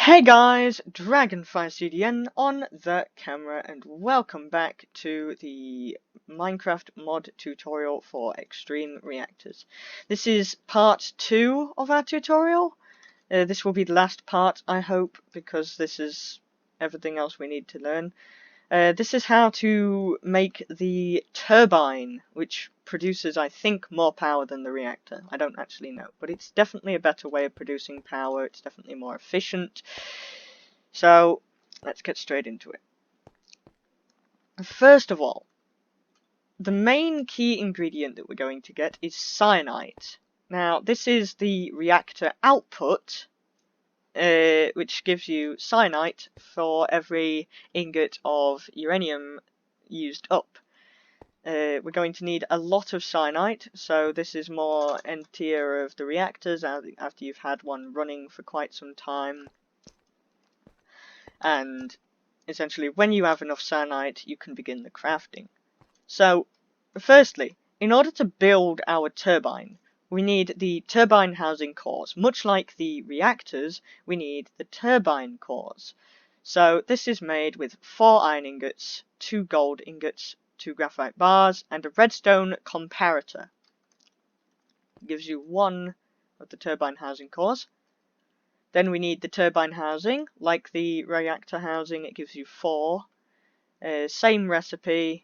Hey guys, DragonfireCDN on the camera, and welcome back to the Minecraft mod tutorial for Extreme Reactors. This is part 2 of our tutorial. This will be the last part, I hope, because this is everything else we need to learn. This is how to make the turbine, which produces, I think, more power than the reactor. I don't actually know, but it's definitely a better way of producing power. It's definitely more efficient. So, let's get straight into it. First of all, the main key ingredient that we're going to get is cyanite. Now, this is the reactor output, which gives you cyanite for every ingot of uranium used up. We're going to need a lot of cyanite, so this is more N tier of the reactors after you've had one running for quite some time. And essentially, when you have enough cyanite, you can begin the crafting. So, firstly, in order to build our turbine, we need the turbine housing cores. Much like the reactors, we need the turbine cores. So this is made with 4 iron ingots, 2 gold ingots, 2 graphite bars, and a redstone comparator. It gives you 1 of the turbine housing cores. Then we need the turbine housing. Like the reactor housing, it gives you 4. Same recipe,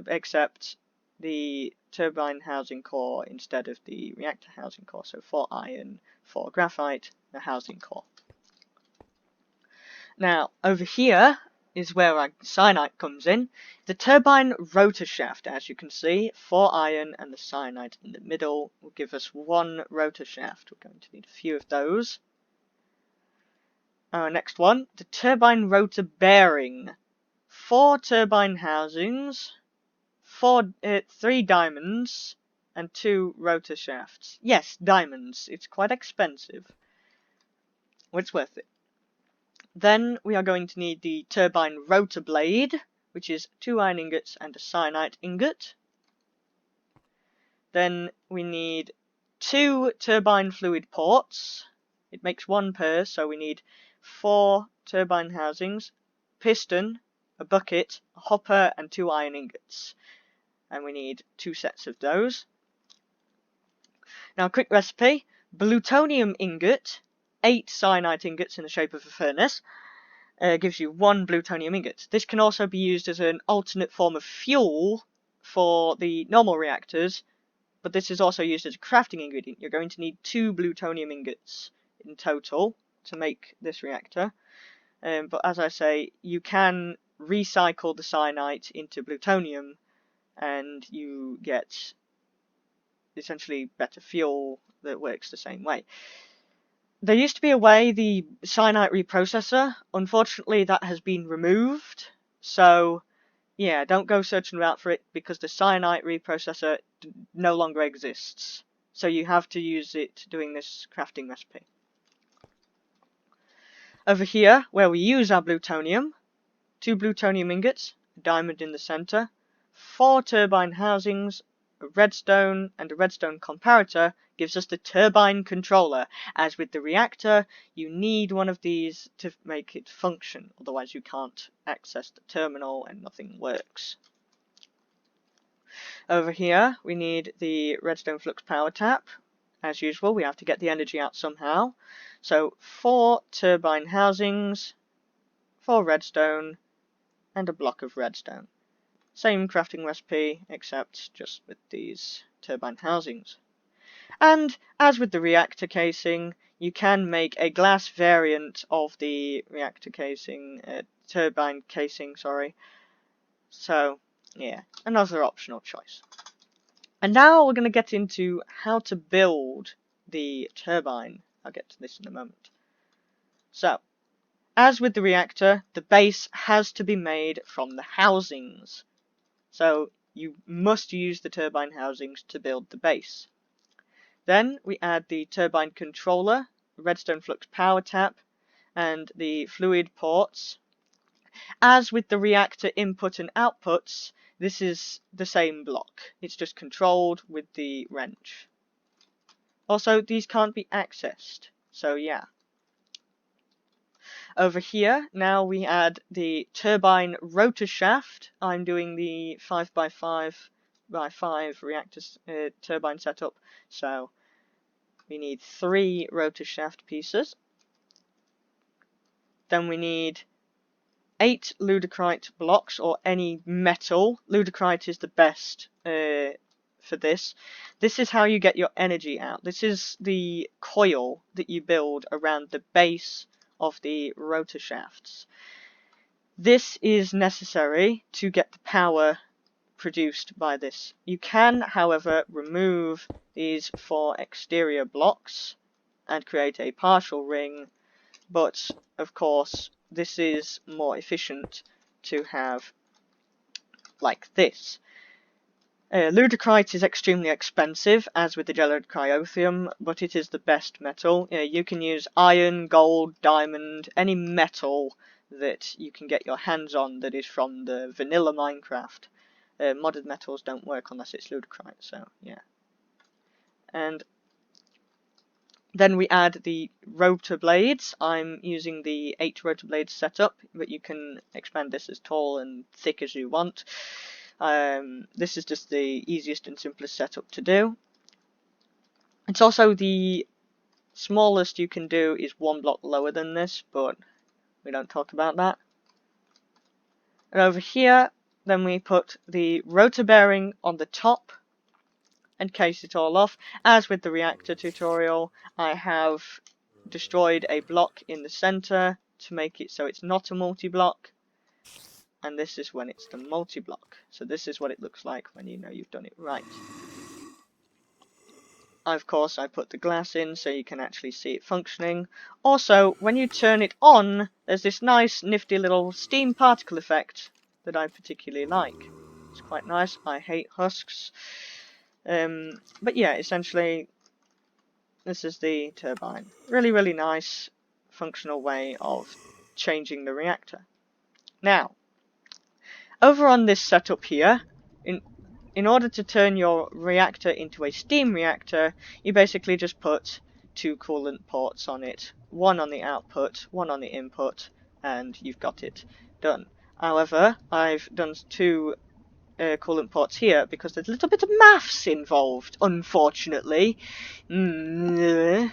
except the turbine housing core instead of the reactor housing core. So 4 iron, 4 graphite, a housing core. Now, over here is where our cyanite comes in. The turbine rotor shaft, as you can see, 4 iron and the cyanite in the middle will give us 1 rotor shaft. We're going to need a few of those. Our next one, the turbine rotor bearing. 4 turbine housings, 3 diamonds, and 2 rotor shafts. Yes, diamonds. It's quite expensive. Well, it's worth it. Then we are going to need the turbine rotor blade, which is 2 iron ingots and a cyanite ingot. Then we need 2 turbine fluid ports. It makes 1 per, so we need 4 turbine housings, piston, a bucket, a hopper, and 2 iron ingots. And we need 2 sets of those. Now, quick recipe: plutonium ingot, 8 cyanite ingots in the shape of a furnace, gives you 1 plutonium ingot. This can also be used as an alternate form of fuel for the normal reactors, but this is also used as a crafting ingredient. You're going to need 2 plutonium ingots in total to make this reactor. But as I say, you can recycle the cyanite into plutonium, and you get essentially better fuel that works the same way. There used to be a way, the cyanite reprocessor. Unfortunately, that has been removed. So, yeah, don't go searching out for it, because the cyanite reprocessor no longer exists. So you have to use it doing this crafting recipe. Over here, where we use our plutonium, 2 plutonium ingots, a diamond in the center, 4 turbine housings, a redstone, and a redstone comparator gives us the turbine controller. As with the reactor, you need one of these to make it function, otherwise you can't access the terminal and nothing works. Over here, we need the redstone flux power tap. As usual, we have to get the energy out somehow. So 4 turbine housings, 4 redstone, and a block of redstone. Same crafting recipe, except just with these turbine housings. And as with the reactor casing, you can make a glass variant of the reactor casing, turbine casing, sorry. So, yeah, another optional choice. And now we're going to get into how to build the turbine. I'll get to this in a moment. So, as with the reactor, the base has to be made from the housings. So you must use the turbine housings to build the base. Then we add the turbine controller, redstone flux power tap, and the fluid ports. As with the reactor input and outputs, this is the same block. It's just controlled with the wrench. Also, these can't be accessed, so yeah. Over here, now we add the turbine rotor shaft. I'm doing the 5x5x5 reactor turbine setup, so we need 3 rotor shaft pieces. Then we need 8 ludocrite blocks, or any metal. Ludocrite is the best for this. This is how you get your energy out. This is the coil that you build around the base of the rotor shafts. This is necessary to get the power produced by this. You can, however, remove these 4 exterior blocks and create a partial ring, but of course this is more efficient to have like this. Ludocrite is extremely expensive, as with the gelid cryothium, but it is the best metal. You can use iron, gold, diamond, any metal that you can get your hands on that is from the vanilla Minecraft. Modded metals don't work unless it's ludocrite, so yeah. And then we add the rotor blades. I'm using the 8 rotor blades setup, but you can expand this as tall and thick as you want. This is just the easiest and simplest setup to do. It's also the smallest you can do is 1 block lower than this, but we don't talk about that. And over here, then we put the rotor bearing on the top and case it all off. As with the reactor tutorial, I have destroyed a block in the center to make it so it's not a multi-block. And this is when it's the multi-block. So this is what it looks like when you know you've done it right. Of course, I put the glass in so you can actually see it functioning. Also, when you turn it on, there's this nice, nifty little steam particle effect that I particularly like. It's quite nice. I hate husks. But yeah, essentially, this is the turbine. Really, really nice, functional way of changing the reactor. Now, over on this setup here, in order to turn your reactor into a steam reactor, you basically just put 2 coolant ports on it. 1 on the output, 1 on the input, and you've got it done. However, I've done 2 coolant ports here because there's a little bit of maths involved, unfortunately. I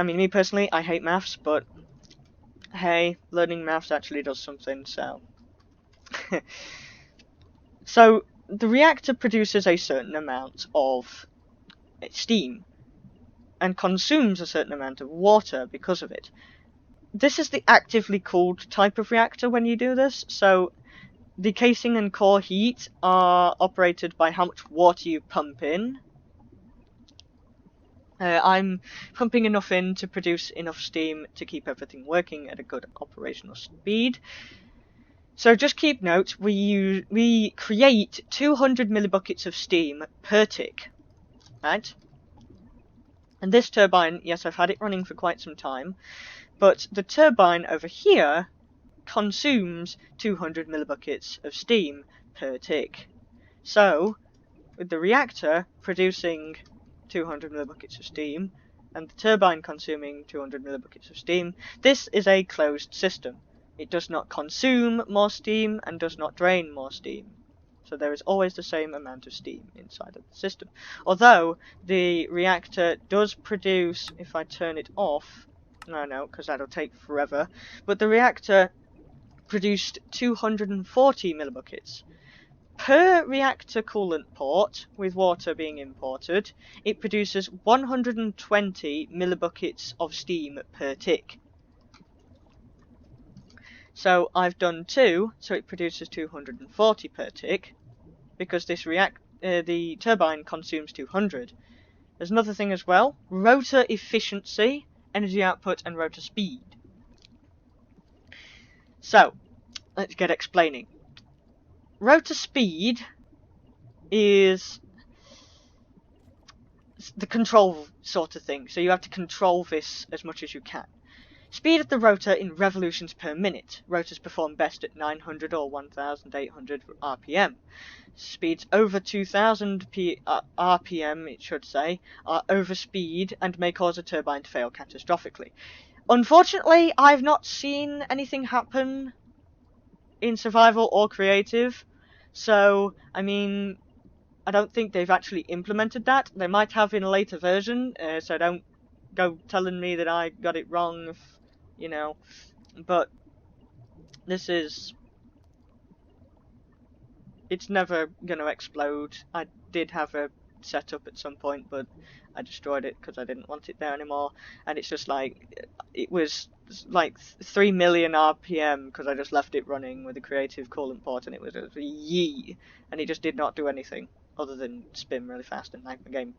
mean, me personally, I hate maths, but hey, learning maths actually does something, so... So, the reactor produces a certain amount of steam and consumes a certain amount of water because of it. This is the actively cooled type of reactor when you do this, so the casing and core heat are operated by how much water you pump in. I'm pumping enough in to produce enough steam to keep everything working at a good operational speed. So just keep note, we create 200 millibuckets of steam per tick, right? And this turbine, yes, I've had it running for quite some time, but the turbine over here consumes 200 millibuckets of steam per tick. So, with the reactor producing 200 millibuckets of steam, and the turbine consuming 200 millibuckets of steam, this is a closed system. It does not consume more steam and does not drain more steam. So there is always the same amount of steam inside of the system. Although the reactor does produce, if I turn it off, no, because that'll take forever, but the reactor produced 240 millibuckets. Per reactor coolant port, with water being imported, it produces 120 millibuckets of steam per tick. So I've done 2, so it produces 240 per tick, because this the turbine consumes 200. There's another thing as well, rotor efficiency, energy output, and rotor speed. So, let's get explaining. Rotor speed is the control sort of thing, so you have to control this as much as you can. Speed of the rotor in revolutions per minute. Rotors perform best at 900 or 1800 RPM. Speeds over 2000 RPM, it should say, are overspeed and may cause a turbine to fail catastrophically. Unfortunately, I've not seen anything happen in survival or creative, so, I mean, I don't think they've actually implemented that. They might have in a later version, so don't go telling me that I got it wrong, you know, but this is... it's never gonna explode. I did have a setup at some point, but I destroyed it because I didn't want it there anymore, and it's just like, it was like 3 million RPM because I just left it running with a creative coolant port, and it was a yee, and it just did not do anything other than spin really fast and make the game.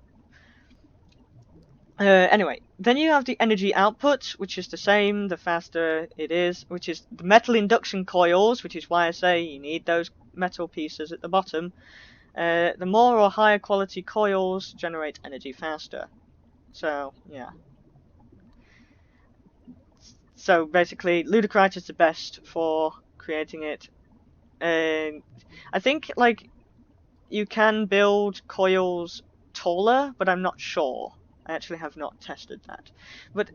Anyway, then you have the energy output, which is the same the faster it is, which is the metal induction coils, which is why I say you need those metal pieces at the bottom. The more or higher quality coils generate energy faster. So, yeah. So basically, Ludicrite is the best for creating it. I think, like, you can build coils taller, but I'm not sure. I actually have not tested that. But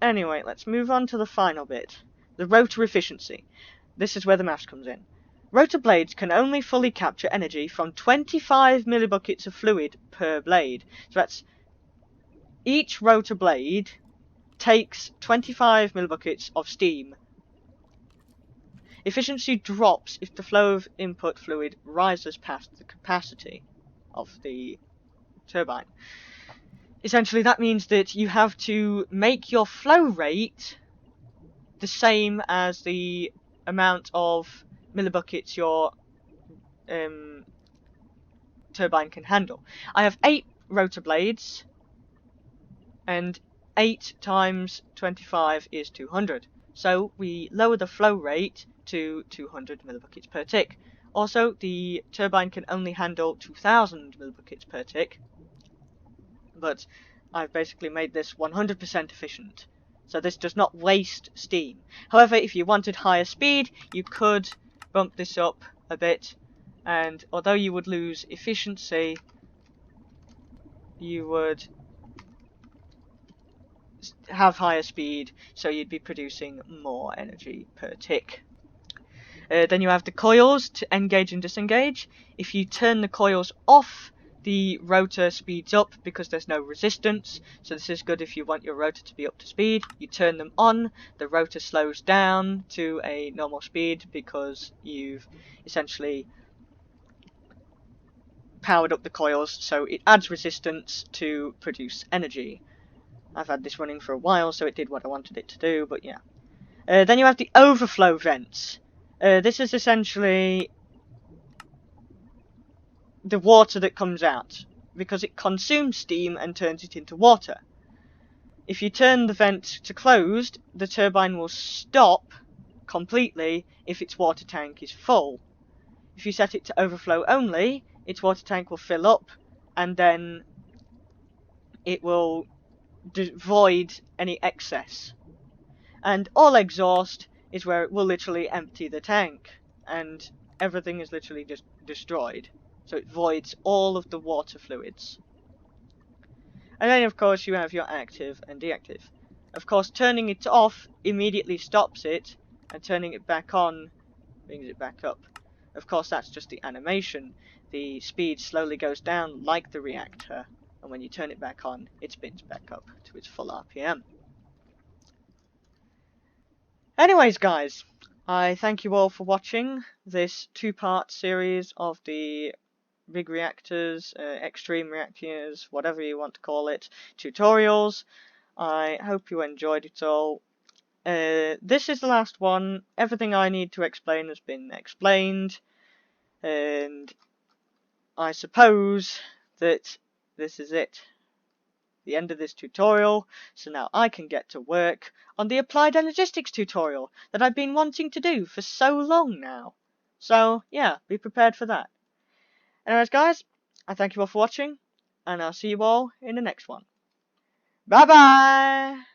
anyway, let's move on to the final bit. The rotor efficiency. This is where the maths comes in. Rotor blades can only fully capture energy from 25 millibuckets of fluid per blade. So that's... each rotor blade takes 25 millibuckets of steam. Efficiency drops if the flow of input fluid rises past the capacity of the turbine. Essentially, that means that you have to make your flow rate the same as the amount of millibuckets your turbine can handle. I have 8 rotor blades, and 8 times 25 is 200. So we lower the flow rate to 200 millibuckets per tick. Also, the turbine can only handle 2000 millibuckets per tick, but I've basically made this 100% efficient. So this does not waste steam. However, if you wanted higher speed, you could bump this up a bit, and although you would lose efficiency, you would have higher speed, so you'd be producing more energy per tick. Then you have the coils to engage and disengage. If you turn the coils off, the rotor speeds up because there's no resistance, so this is good if you want your rotor to be up to speed. You turn them on, the rotor slows down to a normal speed because you've essentially powered up the coils, so it adds resistance to produce energy. I've had this running for a while, so it did what I wanted it to do, but yeah. Then you have the overflow vents. This is essentially the water that comes out, because it consumes steam and turns it into water. If you turn the vent to closed, the turbine will stop completely if its water tank is full. If you set it to overflow only, its water tank will fill up, and then it will void any excess. And all exhaust is where it will literally empty the tank, and everything is literally just destroyed. So it voids all of the water fluids. And then of course you have your active and deactive. Of course, turning it off immediately stops it, and turning it back on brings it back up. Of course, that's just the animation. The speed slowly goes down like the reactor, and when you turn it back on, it spins back up to its full RPM. Anyways, guys, I thank you all for watching this 2-part series of the big reactors, extreme reactors, whatever you want to call it, tutorials. I hope you enjoyed it all. This is the last one. Everything I need to explain has been explained, and I suppose that this is it. The end of this tutorial, so now I can get to work on the applied energistics tutorial that I've been wanting to do for so long now. So, yeah, be prepared for that. Anyways, guys, I thank you all for watching, and I'll see you all in the next one. Bye-bye!